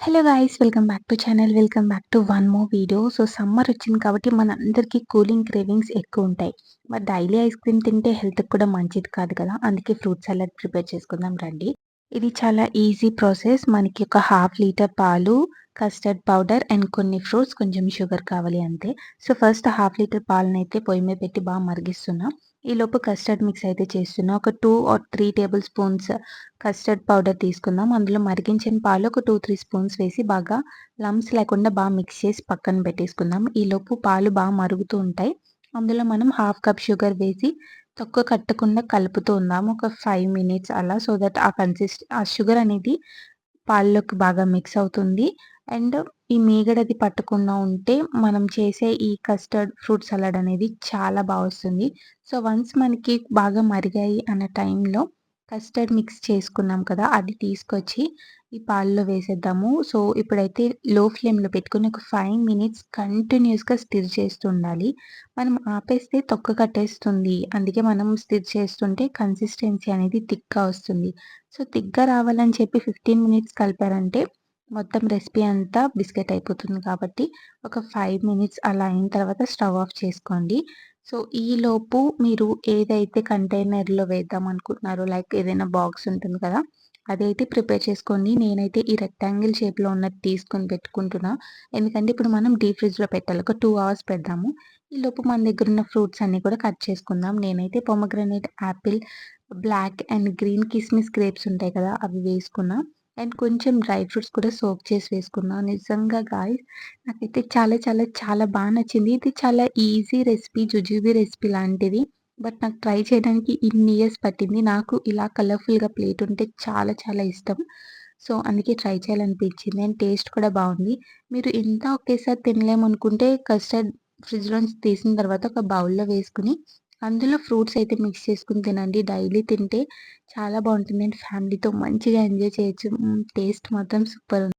Hello guys welcome back to channel. Welcome back to one more video. So summer వచ్చింది కాబట్టి మనందరికీ cooling cravings ఎక్కువ ఉంటాయి. మరి డైలీ ఐస్ క్రీమ్ తింటే హెల్త్‌కి కూడా మంచిది కాదు కదా! అందుకే ఫ్రూట్ సలాడ్ ప్రిపేర్ చేసుకుందాం రండి. ఇది చాలా ఈజీ ప్రాసెస్. మనకి ఒక హాఫ్ లీటర్ పాలు, కస్టర్డ్ పౌడర్ అండ్ కొన్ని ఫ్రూట్స్, కొంచెం షుగర్ కావాలి అంతే. సో ఫస్ట్ హాఫ్ లీటర్ పాలనైతే పొయ్యి మీద పెట్టి బాగా మరిగిస్తున్నా. ఈలోపు కస్టర్డ్ మిక్స్ అయితే చేస్తున్నా. ఒక 2 or 3 tablespoons custard powder తీసుకుందాం. అందులో మరిగించిన పాలు ఒక 2, 3 స్పూన్స్ వేసి బాగా లంప్స్ లేకుండా బాగా మిక్స్ చేసి పక్కన పెట్టేసుకుందాం. ఈలోపు పాలు బాగా మరుగుతూ ఉంటాయి. అందులో మనం హాఫ్ కప్ షుగర్ వేసి తొక్క కట్టకుండా కలుపుతూ ఉందాం. ఒక 5 మినిట్స్ అలా. సో దట్ ఆ షుగర్ అనేది పాల్లోకి బాగా మిక్స్ అవుతుంది. అండ్ ఈ మీగడది పట్టకుండా ఉంటే మనం చేసే ఈ కస్టర్డ్ ఫ్రూట్ సలాడ్ అనేది చాలా వస్తుంది. సో వన్స్ మనకి బాగా మరిగాయి అన్న టైంలో కస్టర్డ్ మిక్స్ చేసుకున్నాం కదా! అది తీసుకొచ్చి ఈ పాలలో వేసేద్దాము. సో ఇప్పుడైతే లో ఫ్లేమ్‌లో పెట్టుకొని ఒక 5 మినిట్స్ కంటిన్యూయస్‌గా స్టిర్ చేస్తూ ఉండాలి. మనం ఆపేస్తే తొక్క కట్టేస్తుంది. అందుకే మనం స్టిర్ చేస్తుంటే కన్సిస్టెన్సీ అనేది థిక్‌గా వస్తుంది. సో థిక్‌గా రావాలని చెప్పి 15 మినిట్స్ కలిపారంటే మొత్తం రెసిపీ అంతా బిస్కెట్ అయిపోతుంది కాబట్టి ఒక 5 మినిట్స్ అలా అయిన తర్వాత స్టవ్ ఆఫ్ చేసుకోండి. సో ఈలోపు మీరు ఏదైతే కంటైనర్‌లో వేద్దాం అనుకుంటున్నారో లైక్ ఏదైనా బాక్స్ ఉంటుంది కదా! అదైతే ప్రిపేర్ చేసుకోండి. నేనైతే ఈ రెక్టాంగిల్ షేప్‌లో ఉన్నది తీసుకొని పెట్టుకుంటున్నా. ఎందుకంటే ఇప్పుడు మనం డీప్ ఫ్రిడ్జ్‌లో పెట్టాలి. ఒక 2 అవర్స్ పెడదాము. ఈలోపు మన దగ్గరున్న ఫ్రూట్స్ అన్నీ కూడా కట్ చేసుకుందాం. నేనైతే pomegranate, apple, black and green కిస్మిస్ గ్రేప్స్ ఉంటాయి కదా! అవి వేసుకున్నా. అండ్ కొంచెం డ్రై ఫ్రూట్స్ కూడా సోక్ చేసి వేసుకున్నా. నిజంగా గాయ్స్ నాకైతే చాలా చాలా చాలా నచ్చింది. ఇది చాలా ఈజీ రెసిపీ, జుజుబీ రెసిపీ లాంటిది. బట్ నాకు ట్రై చేయడానికి ఇన్ని ఇయర్స్ పట్టింది. నాకు ఇలా కలర్‌ఫుల్‌గా ప్లేట్ ఉంటే చాలా చాలా ఇష్టం. సో అందుకే ట్రై చేయాలనిపించింది. అండ్ టేస్ట్ కూడా బావుంది. మీరు ఇంత ఒకేసారి తినలేమనుకుంటే కస్టర్డ్ ఫ్రిడ్జ్‌లోంచి తీసిన తర్వాత ఒక బౌల్‌లో వేసుకొని అందులో ఫ్రూట్స్ అయితే మిక్స్ చేసుకొని తినండి. డైలీ తింటే చాలా బావుంటుంది. అండ్ ఫ్యామిలీతో మంచిగా ఎంజాయ్ చేయొచ్చు. టేస్ట్ మాత్రం సూపర్ ఉంది.